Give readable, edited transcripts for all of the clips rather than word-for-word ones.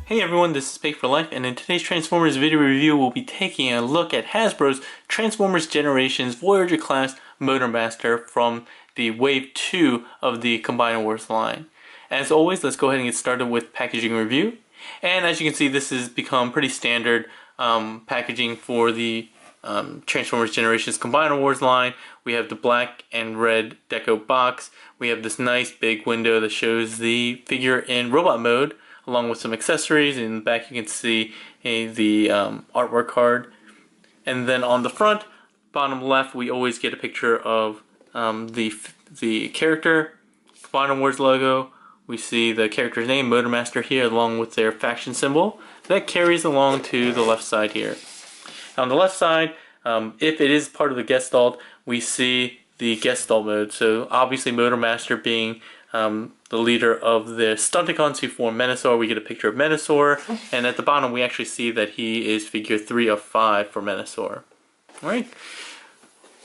Hey everyone, this is Fake for Life, and in today's Transformers video review, we'll be taking a look at Hasbro's Transformers Generations Voyager class Motormaster from the Wave 2 of the Combiner Wars line. As always, let's go ahead and get started with packaging review. And as you can see, this has become pretty standard packaging for the Transformers Generations Combiner Wars line. We have the black and red deco box. We have this nice big window that shows the figure in robot mode, along with some accessories. In the back you can see the artwork card. And then on the front, bottom left, we always get a picture of the character, Combiner Wars logo. We see the character's name, Motormaster, here, along with their faction symbol. That carries along to the left side here. On the left side, if it is part of the gestalt, we see the gestalt mode. So obviously Motormaster being the leader of the Stunticons who form Menasor. We get a picture of Menasor, and at the bottom we actually see that he is figure 3 of 5 for Menasor. Alright,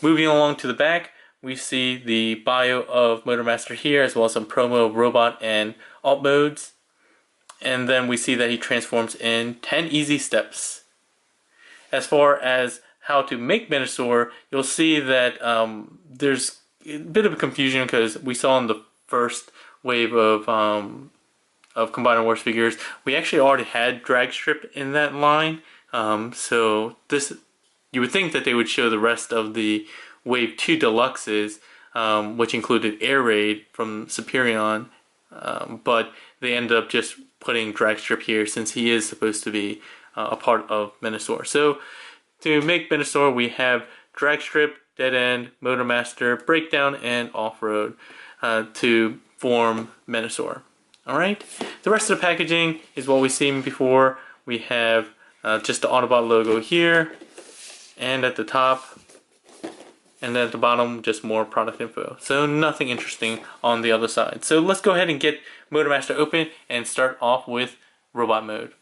moving along to the back, we see the bio of Motormaster here, as well as some promo, robot, and alt modes. And then we see that he transforms in 10 easy steps. As far as how to make Menasor, you'll see that there's a bit of a confusion because we saw in the first wave of Combiner Wars figures, we actually already had drag strip in that line. So this, you would think that they would show the rest of the Wave 2 Deluxes, which included Air Raid from Superion, but they ended up just putting drag strip here since he is supposed to be a part of Menasor. So to make Menasor, we have drag strip, dead end, Motormaster, breakdown, and off-road to form Menasor. Alright, the rest of the packaging is what we've seen before. We have just the Autobot logo here, and at the top, and then at the bottom, just more product info. So nothing interesting on the other side. So let's go ahead and get Motormaster open and start off with robot mode.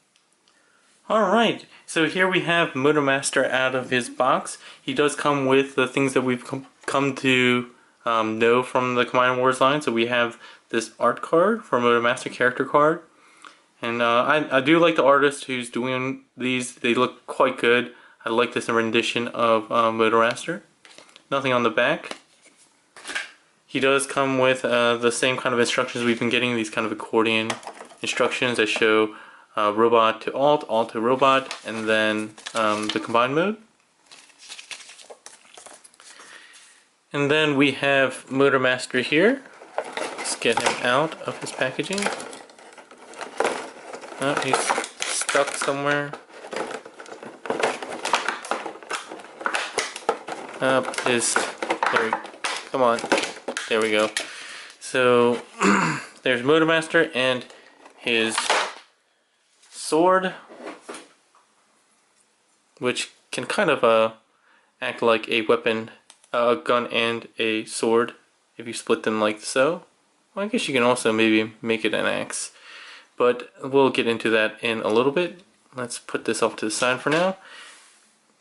Alright, so here we have Motormaster out of his box. He does come with the things that we've come to know from the Combiner Wars line. So we have this art card for Motormaster, character card. And I do like the artist who's doing these. They look quite good. I like this rendition of Motormaster. Nothing on the back. He does come with the same kind of instructions we've been getting, these kind of accordion instructions that show robot to alt, alt to robot, and then the combined mode. And then we have Motormaster here. Let's get him out of his packaging. Oh, he's stuck somewhere. Come on, there we go. So there's Motormaster and his sword, which can kind of act like a weapon, a gun and a sword if you split them like so. Well, I guess you can also maybe make it an axe, but we'll get into that in a little bit. Let's put this off to the side for now.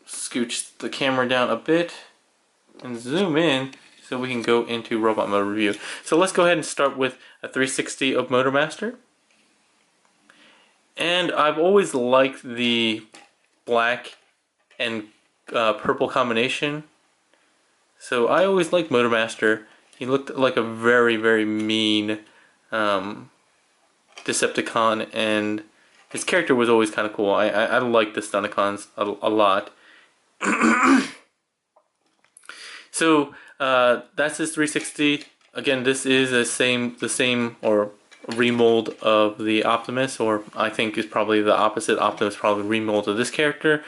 Scooch the camera down a bit and zoom in so we can go into robot mode review. So let's go ahead and start with a 360 of Motormaster. And I've always liked the black and purple combination. So I always liked Motormaster. He looked like a very, very mean Decepticon, and his character was always kind of cool. I liked the Stunticons a lot. So that's his 360. Again, this is the same or remold of the Optimus, or I think is probably the opposite. Optimus probably remold of this character.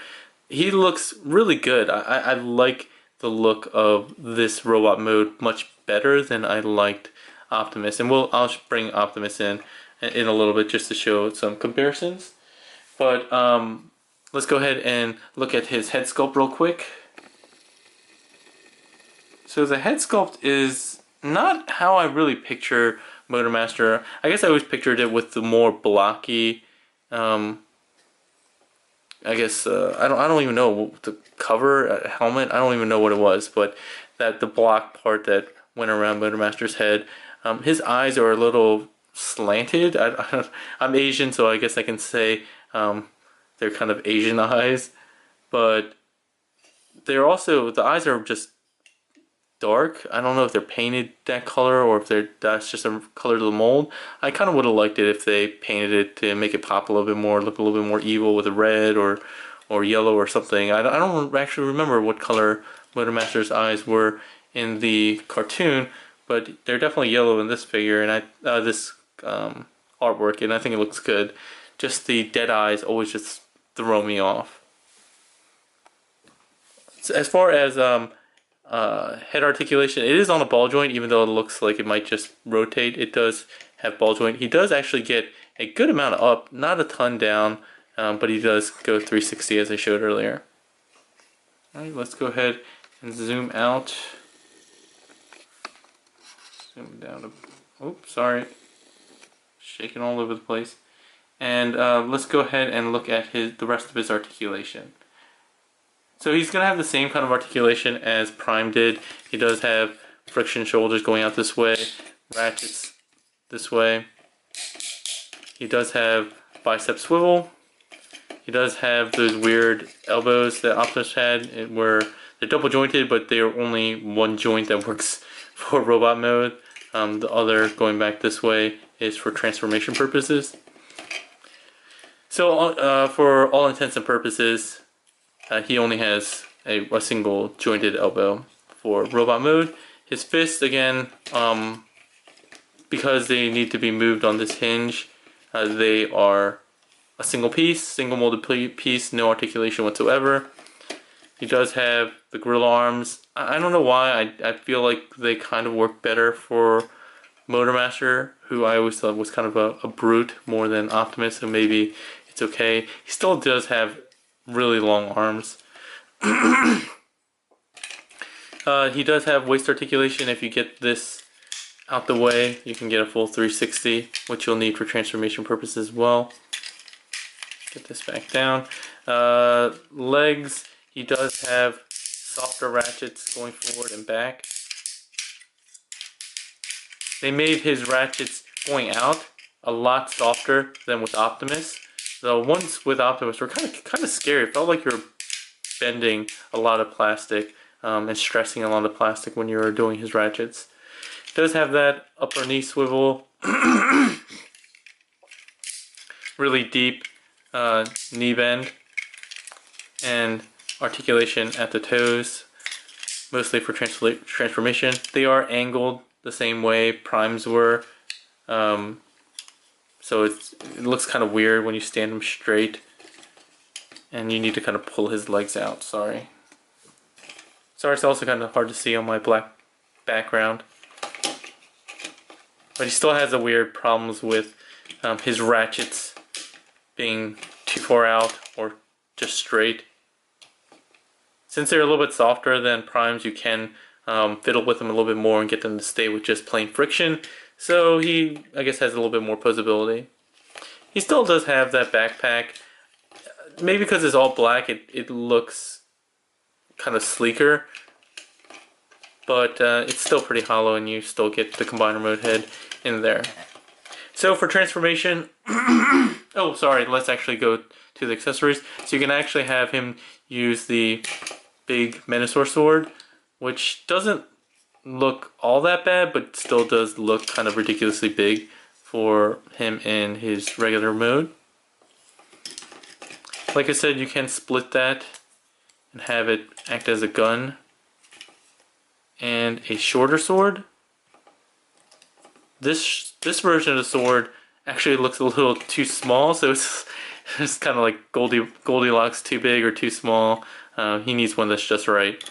He looks really good. I like the look of this robot mode much better than I liked Optimus, and I'll bring Optimus in a little bit just to show some comparisons. But let's go ahead and look at his head sculpt real quick. So the head sculpt is not how I really picture Motormaster. I guess I always pictured it with the more blocky, I guess I don't even know the cover helmet. I don't even know what it was, but that the block part that went around Motormaster's head. His eyes are a little slanted. I'm Asian, so I guess I can say they're kind of Asian eyes, but they're also, the eyes are just dark. I don't know if they're painted that color or if that's just a color to the mold. I kind of would have liked it if they painted it to make it pop a little bit more, look a little bit more evil with a red or yellow or something. I don't actually remember what color Motormaster's eyes were in the cartoon, but they're definitely yellow in this figure and this artwork, and I think it looks good. Just the dead eyes always just throw me off. So as far as head articulation, it is on a ball joint, even though it looks like it might just rotate. It does have ball joint. He does actually get a good amount of up, not a ton down, but he does go 360 as I showed earlier. Alright, let's go ahead and zoom out. Zoom down to, oops, sorry. Shaking all over the place. And let's go ahead and look at the rest of his articulation. So he's going to have the same kind of articulation as Prime did. He does have friction shoulders going out this way, ratchets this way. He does have bicep swivel. He does have those weird elbows that Optimus had, where they're double jointed, but they're only one joint that works for robot mode. The other, going back this way, is for transformation purposes. So for all intents and purposes, he only has a single jointed elbow for robot mode. His fists, again, because they need to be moved on this hinge, they are a single piece, single molded piece, no articulation whatsoever. He does have the gorilla arms. I don't know why, I feel like they kind of work better for Motormaster, who I always thought was kind of a brute more than Optimus, so maybe it's okay. He still does have really long arms. He does have waist articulation. If you get this out the way, you can get a full 360, which you'll need for transformation purposes as well. Get this back down. Legs, he does have softer ratchets going forward and back. They made his ratchets going out a lot softer than with Optimus. The ones with Optimus were kind of scary. It felt like you were bending a lot of plastic and stressing a lot of plastic when you were doing his ratchets. It does have that upper knee swivel, really deep knee bend, and articulation at the toes, mostly for transformation. They are angled the same way Prime's were, so it looks kind of weird when you stand him straight, and you need to kind of pull his legs out. Sorry, it's also kind of hard to see on my black background. But he still has the weird problems with his ratchets being too far out or just straight. Since they're a little bit softer than Prime's, you can fiddle with them a little bit more and get them to stay with just plain friction. So he, I guess, has a little bit more posability. He still does have that backpack. Maybe because it's all black, it looks kind of sleeker. But it's still pretty hollow, and you still get the combiner mode head in there. So for transformation, oh sorry, let's actually go to the accessories. So you can actually have him use the big Menasor sword, which doesn't look all that bad, but still does look kind of ridiculously big for him in his regular mode. Like I said, you can split that and have it act as a gun and a shorter sword. This version of the sword actually looks a little too small, so it's kind of like Goldilocks, too big or too small. He needs one that's just right.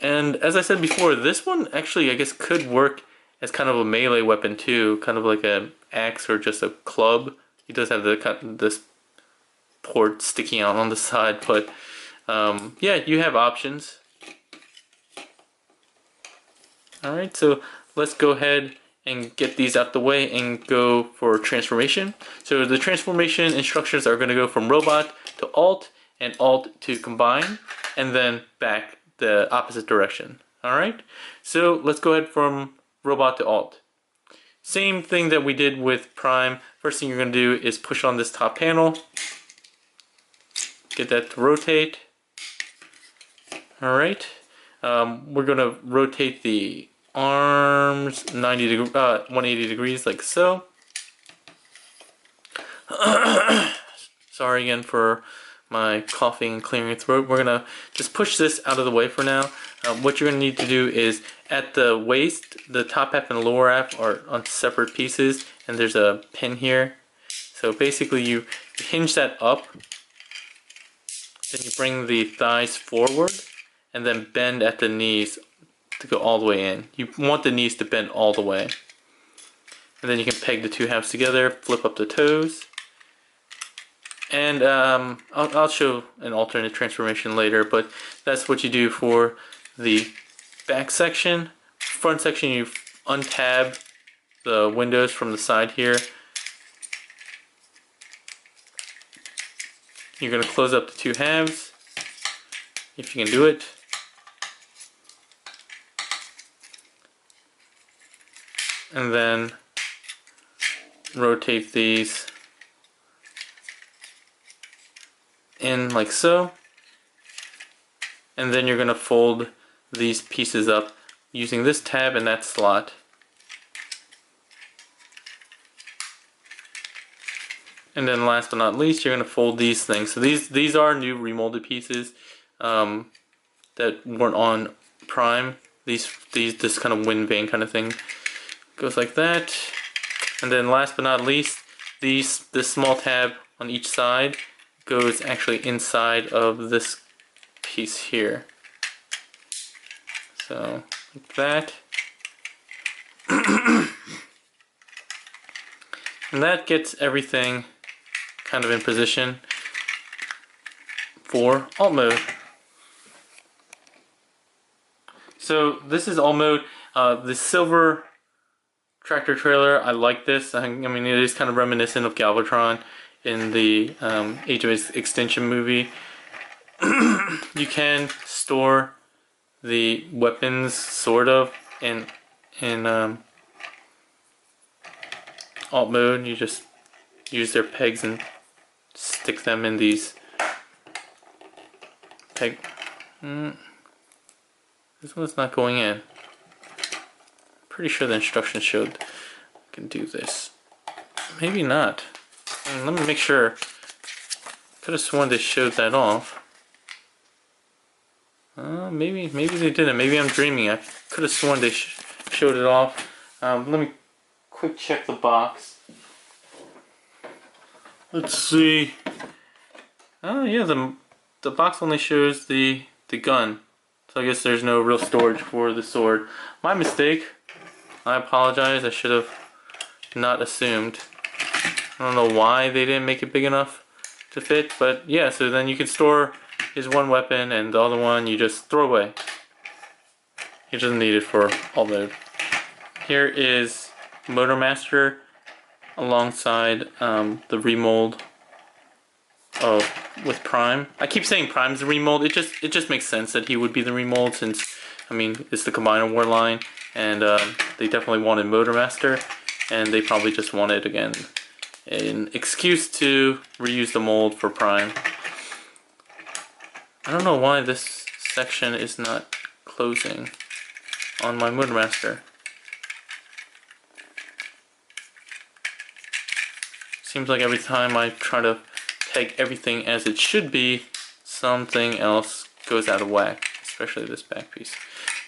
And as I said before, this one actually, I guess, could work as kind of a melee weapon too, kind of like an axe or just a club. He does have this port sticking out on the side, but yeah, you have options. Alright, so let's go ahead and get these out the way and go for transformation. So the transformation instructions are going to go from robot to alt and alt to combine, and then back the opposite direction. Alright, so let's go ahead from robot to alt. Same thing that we did with Prime. First thing you're going to do is push on this top panel. Get that to rotate. Alright. We're going to rotate the arms 180 degrees like so. Sorry again for my coughing and clearing throat. We're going to just push this out of the way for now. What you're going to need to do is at the waist, the top half and the lower half are on separate pieces, and there's a pin here. So basically you hinge that up, then you bring the thighs forward, and then bend at the knees to go all the way in. You want the knees to bend all the way. And then you can peg the two halves together, flip up the toes. And I'll show an alternate transformation later, but that's what you do for the back section. Front section, you untab the windows from the side here. You're going to close up the two halves, if you can do it. And then rotate these in like so, and then you're going to fold these pieces up using this tab and that slot. And then last but not least, you're going to fold these things. So these are new remolded pieces that weren't on Prime. This kind of wind vane kind of thing goes like that. And then last but not least, this small tab on each side goes actually inside of this piece here. So like that. And that gets everything kind of in position for alt mode. So this is alt mode. The silver tractor trailer, I like this. I mean, it is kind of reminiscent of Galvatron in the Age of Extinction movie. You can store the weapons sort of in alt mode. You just use their pegs and stick them in these peg. This one's not going in. Pretty sure the instructions showed I can do this. Maybe not. Let me make sure. Could have sworn they showed that off. Maybe they didn't. Maybe I'm dreaming. I could have sworn they showed it off. Let me quick check the box. Let's see. Oh yeah, the box only shows the gun. So I guess there's no real storage for the sword. My mistake. I apologize. I should have not assumed. I don't know why they didn't make it big enough to fit, but yeah, so then you can store his one weapon and the other one you just throw away. He doesn't need it for alt mode. Here is Motormaster alongside the remold with Prime. I keep saying Prime's the remold. It just makes sense that he would be the remold since, I mean, it's the Combiner War line, and they definitely wanted Motormaster, and they probably just wanted, again, an excuse to reuse the mold for Prime. I don't know why this section is not closing on my Motormaster. Seems like every time I try to peg everything as it should be, something else goes out of whack, especially this back piece.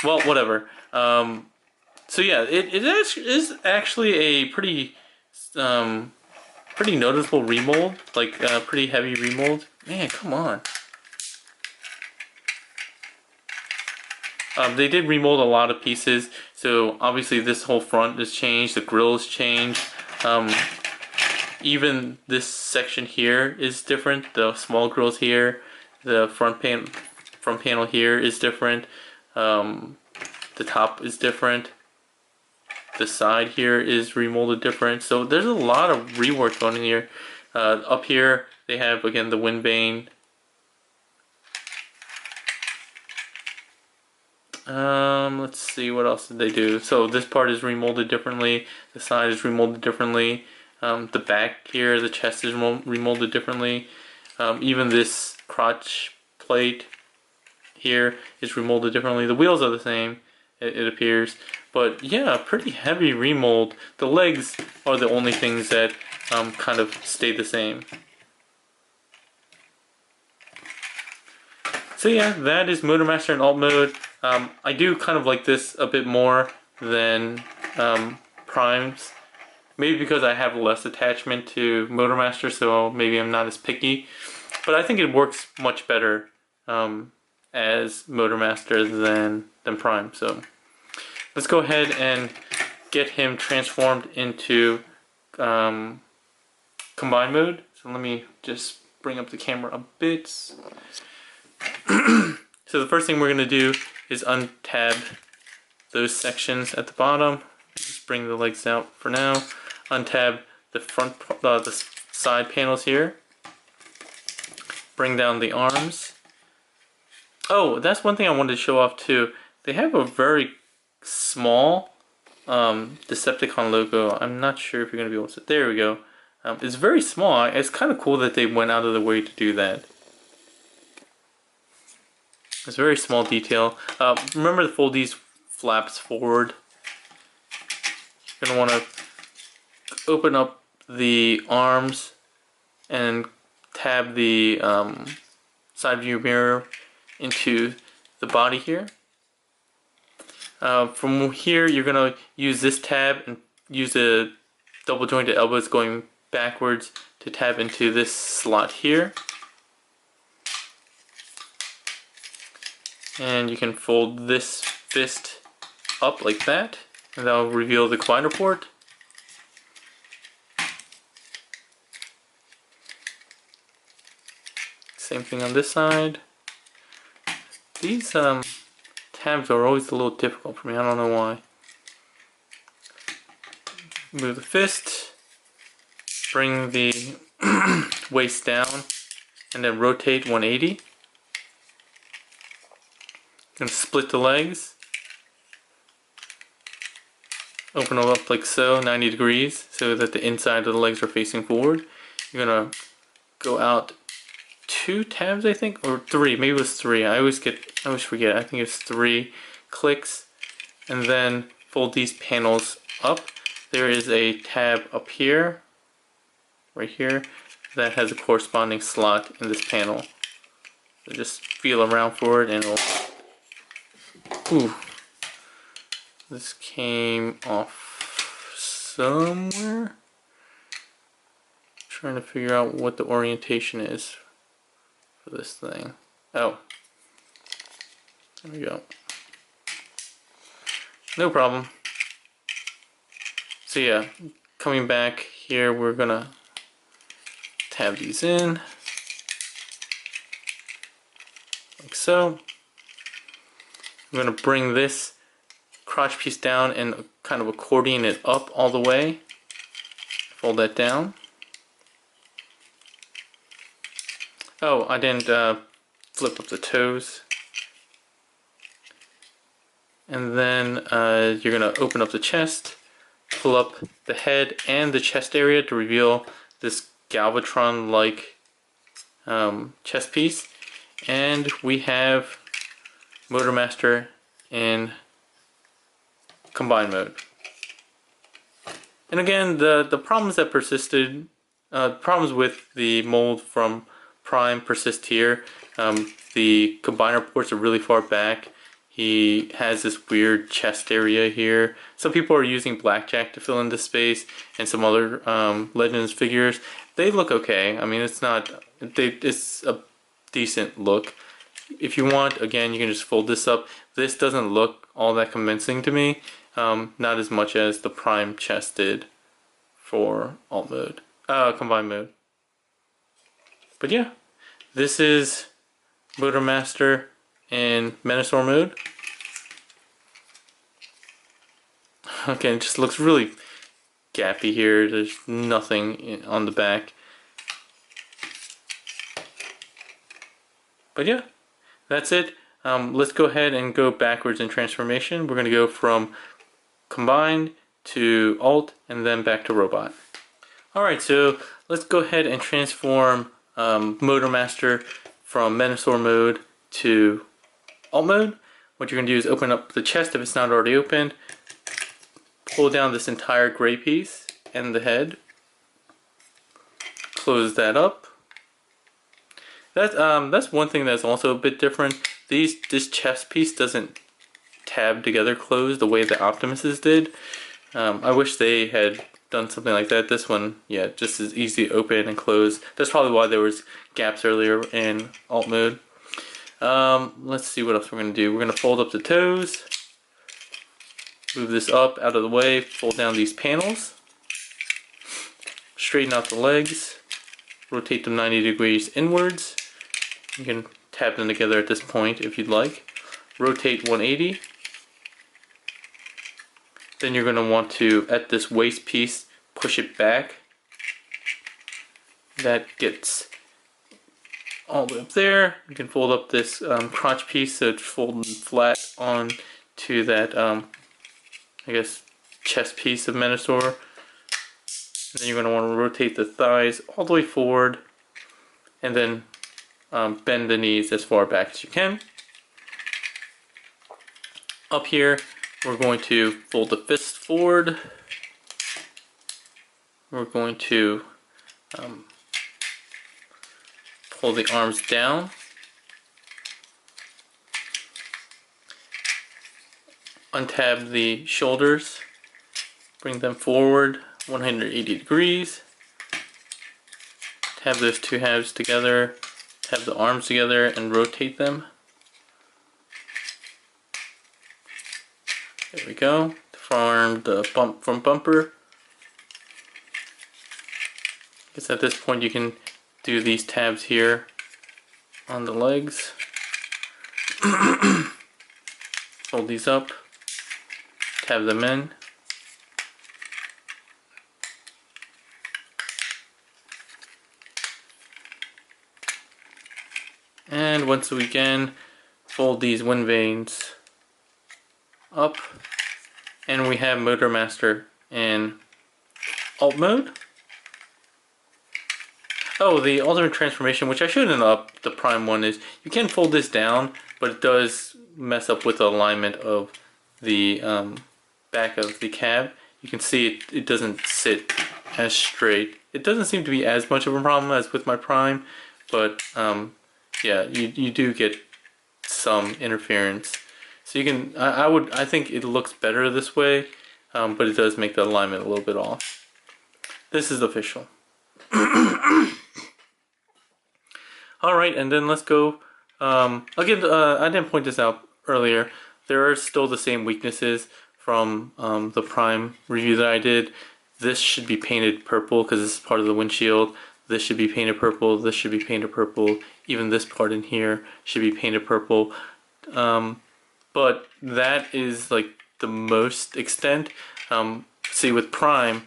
Well, whatever. So yeah, it is actually a pretty noticeable remold, like pretty heavy remold. Man, come on. They did remold a lot of pieces, so obviously this whole front is changed, the grill is changed. Even this section here is different. The small grills here, the front panel here is different. The top is different. The side here is remolded different. So there's a lot of rework going in here. Up here they have again the wind vane. Let's see, what else did they do? So this part is remolded differently. The side is remolded differently. The back here, the chest is remolded differently. Even this crotch plate here is remolded differently. The wheels are the same, it appears. But yeah, pretty heavy remold. The legs are the only things that kind of stay the same. So yeah, that is Motormaster in alt mode. I do kind of like this a bit more than Primes. Maybe because I have less attachment to Motormaster, so maybe I'm not as picky. But I think it works much better as Motormaster than Prime. So let's go ahead and get him transformed into combined mode. So let me just bring up the camera a bit. So the first thing we're going to do is untab those sections at the bottom. Just bring the legs out for now. Untab the front, the side panels here. Bring down the arms. Oh, that's one thing I wanted to show off too. They have a very small Decepticon logo. I'm not sure if you're going to be able to. There we go. It's very small. It's kind of cool that they went out of the way to do that. It's a very small detail. Remember to fold these flaps forward. You're going to want to open up the arms and tab the side view mirror into the body here. From here, you're going to use this tab and use the double jointed elbows going backwards to tab into this slot here. And you can fold this fist up like that, and that'll reveal the combiner port. Same thing on this side. These tabs are always a little difficult for me, I don't know why. Move the fist, bring the waist down, and then rotate 180. And split the legs. Open them up like so, 90 degrees, so that the inside of the legs are facing forward. You're gonna go out 2 tabs, I think, or 3. Maybe it was 3. I always forget. I think it's 3 clicks, and then fold these panels up. There is a tab up here, right here, that has a corresponding slot in this panel. So just feel around for it, and it'll. Ooh, this came off somewhere. Trying to figure out what the orientation is for this thing. Oh, there we go. No problem. So yeah, coming back here, we're gonna tab these in like so. I'm going to bring this crotch piece down and kind of accordion it up all the way. Fold that down. Oh, I didn't flip up the toes. And then you're going to open up the chest, pull up the head and the chest area to reveal this Galvatron-like chest piece. And we have Motormaster in combined mode. And again, the problems that persisted, problems with the mold from Prime persist here. The combiner ports are really far back. He has this weird chest area here. Some people are using Blackjack to fill in the space, and some other Legends figures. They look okay. I mean, it's not. It's a decent look. If you want, again, you can just fold this up. This doesn't look all that convincing to me. Not as much as the Prime chest did for alt mode, combined mode. But yeah, this is Motormaster in Menasor mode. Okay, it just looks really gappy here. There's nothing on the back. But yeah, that's it. Let's go ahead and go backwards in transformation. We're going to go from combined to alt and then back to robot. Alright, so let's go ahead and transform Motormaster from Menasor mode to alt mode. What you're going to do is open up the chest if it's not already opened, pull down this entire gray piece and the head, close that up. That's one thing that's also a bit different. This chest piece doesn't tab together close the way the Optimus's did. I wish they had done something like that. This one, yeah, just as easy to open and close. That's probably why there was gaps earlier in alt mode. Let's see what else we're going to do. We're going to fold up the toes, move this up out of the way, fold down these panels, straighten out the legs, rotate them 90 degrees inwards. You can tab them together at this point if you'd like. Rotate 180. Then you're going to want to, at this waist piece, push it back. That gets all the way up there. You can fold up this crotch piece so it's folding flat on to that, I guess, chest piece of Menasor. And then you're going to want to rotate the thighs all the way forward and then bend the knees as far back as you can. Up here, we're going to fold the fist forward. We're going to pull the arms down. Untab the shoulders. Bring them forward 180 degrees. Tab those two halves together. Tab the arms together and rotate them. There we go. From the bumper. I guess at this point you can do these tabs here on the legs. Fold these up. Tab them in. And once again, fold these wind vanes up, and we have Motormaster in alt mode. Oh, the ultimate transformation, which I shouldn't up the prime one, is you can fold this down, but it does mess up with the alignment of the back of the cab. You can see it doesn't sit as straight. It doesn't seem to be as much of a problem as with my prime, but yeah, you do get some interference. So you can, I think it looks better this way, but it does make the alignment a little bit off. This is official. Alright, and then let's go, again, I didn't point this out earlier. There are still the same weaknesses from the Prime review that I did. This should be painted purple because this is part of the windshield. This should be painted purple, this should be painted purple. Even this part in here should be painted purple. But that is like the most extent. See, with Prime,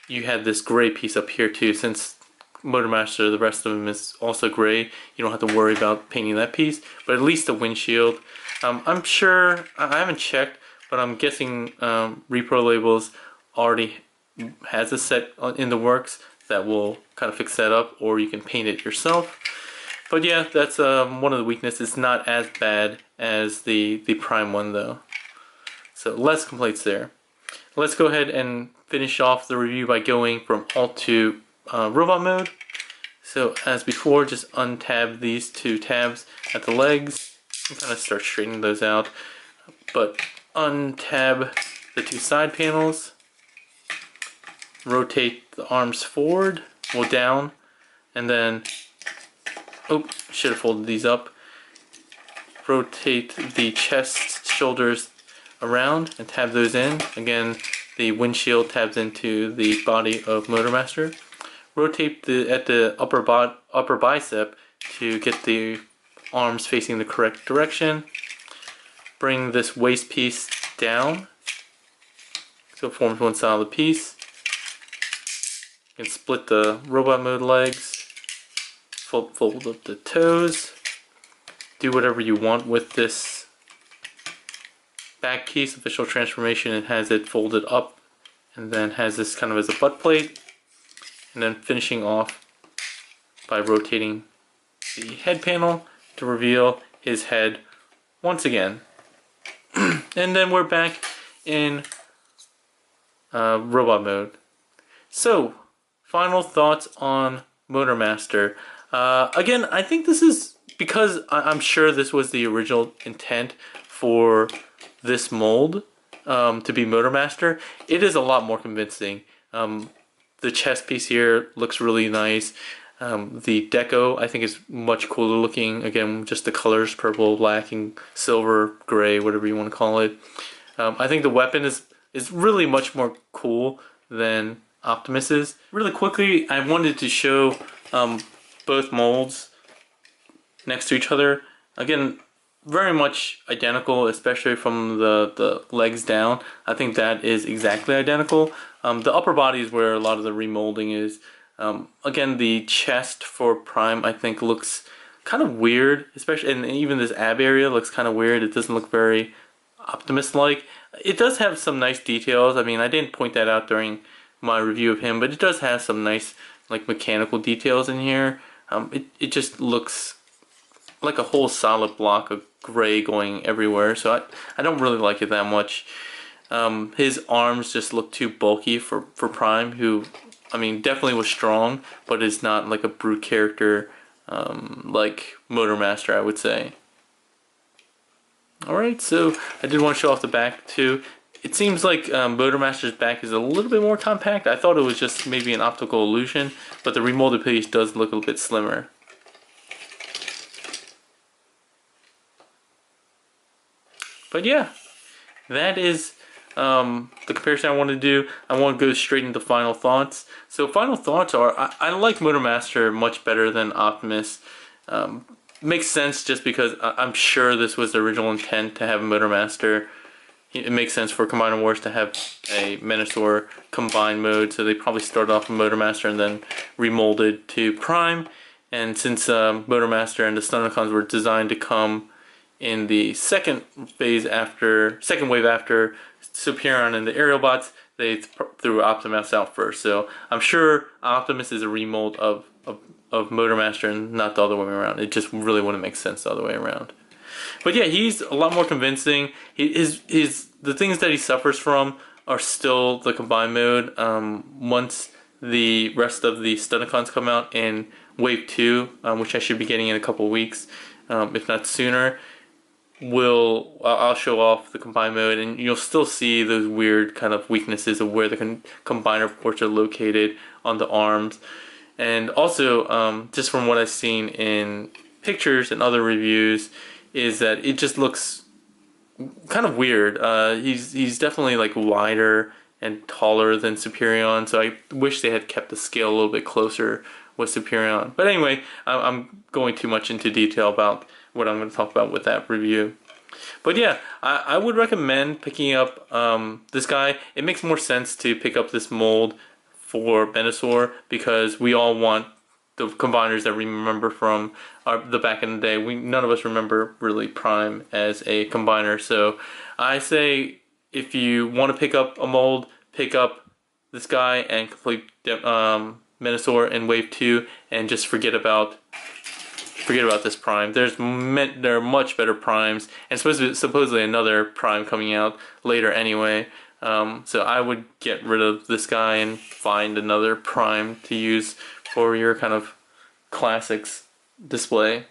you had this gray piece up here too. Since Motormaster, the rest of them is also gray, you don't have to worry about painting that piece. But at least the windshield, I'm sure, I haven't checked, but I'm guessing Repro Labels already has a set in the works that will kind of fix that up, or you can paint it yourself. But yeah, that's one of the weaknesses. It's not as bad as the Prime one though. So less complaints there. Let's go ahead and finish off the review by going from alt to robot mode. So as before, just untab these two tabs at the legs and kind of start straightening those out. But untab the two side panels. Rotate the arms forward, well down, and then, oh, should have folded these up. Rotate the chest, shoulders around and tab those in. Again, the windshield tabs into the body of Motormaster. Rotate at the upper bicep to get the arms facing the correct direction. Bring this waist piece down so it forms one side of the piece. You can split the robot mode legs, fold up the toes, do whatever you want with this back piece. Official transformation, it has it folded up and then has this kind of as a butt plate, and then finishing off by rotating the head panel to reveal his head once again. And then we're back in robot mode. So, final thoughts on Motormaster. Again, I think this is because I'm sure this was the original intent for this mold to be Motormaster. It is a lot more convincing. The chest piece here looks really nice. The deco I think is much cooler looking. Again, just the colors, purple, black, and silver, gray, whatever you want to call it. I think the weapon is really much more cool than Optimus's. Really quickly, I wanted to show both molds next to each other. Again, very much identical, especially from the legs down. I think that is exactly identical. The upper body is where a lot of the remolding is. Again, the chest for Prime I think looks kind of weird, especially, and even this ab area looks kind of weird. It doesn't look very Optimus-like. It does have some nice details. I mean, I didn't point that out during my review of him, but it does have some nice like mechanical details in here. It just looks like a whole solid block of gray going everywhere, so I don't really like it that much. His arms just look too bulky for Prime, who, I mean, definitely was strong, but is not like a brute character like Motormaster, I would say. Alright, so I did want to show off the back too. It seems like Motormaster's back is a little bit more compact. I thought it was just maybe an optical illusion, but the remolded piece does look a little bit slimmer. But yeah, that is the comparison I want to do. I want to go straight into final thoughts. So final thoughts are, I like Motormaster much better than Optimus. Makes sense just because I'm sure this was the original intent to have Motormaster. It makes sense for Combiner Wars to have a Menasor combined mode, so they probably started off with Motormaster and then remolded to Prime. And since Motormaster and the Stunticons were designed to come in the second wave after Superion and the Aerial Bots, they threw Optimus out first. So I'm sure Optimus is a remold of Motormaster and not the other way around. It just really wouldn't make sense the other way around. But yeah, he's a lot more convincing. The things that he suffers from are still the combined mode. Once the rest of the Stunticons come out in Wave 2, which I should be getting in a couple weeks, if not sooner, I'll show off the combined mode, and you'll still see those weird kind of weaknesses of where the combiner ports are located on the arms. And also, just from what I've seen in pictures and other reviews, is that it just looks kind of weird. He's definitely like wider and taller than Superion, so I wish they had kept the scale a little bit closer with Superion. But anyway, I'm going too much into detail about what I'm going to talk about with that review. But yeah, I would recommend picking up this guy. It makes more sense to pick up this mold for Menasor because we all want the combiners that we remember from the back in the day. None of us remember really Prime as a combiner, so I say if you want to pick up a mold, pick up this guy and complete Menasor in Wave 2, and just forget about this Prime. There are much better Primes, and supposedly another Prime coming out later anyway. So I would get rid of this guy and find another Prime to use for your kind of classics display.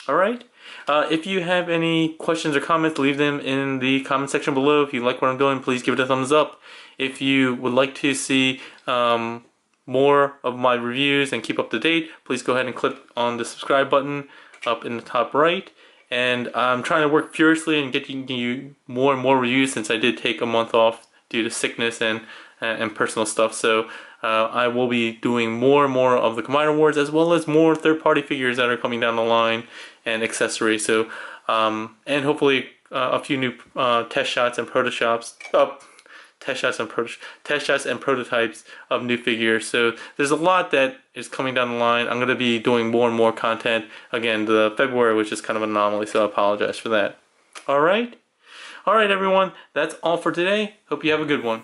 Alright, if you have any questions or comments, leave them in the comment section below. If you like what I'm doing, please give it a thumbs up. If you would like to see more of my reviews and keep up to date, please go ahead and click on the subscribe button up in the top right. And I'm trying to work furiously and getting you more and more reviews, since I did take a month off due to sickness and personal stuff. So I will be doing more and more of the Combiner Wars, as well as more third-party figures that are coming down the line and accessories. So and hopefully a few new test shots and test shots and prototypes of new figures. So there's a lot that is coming down the line. I'm going to be doing more and more content. Again, the February was just kind of an anomaly, so I apologize for that. Alright? Alright everyone, that's all for today. Hope you have a good one.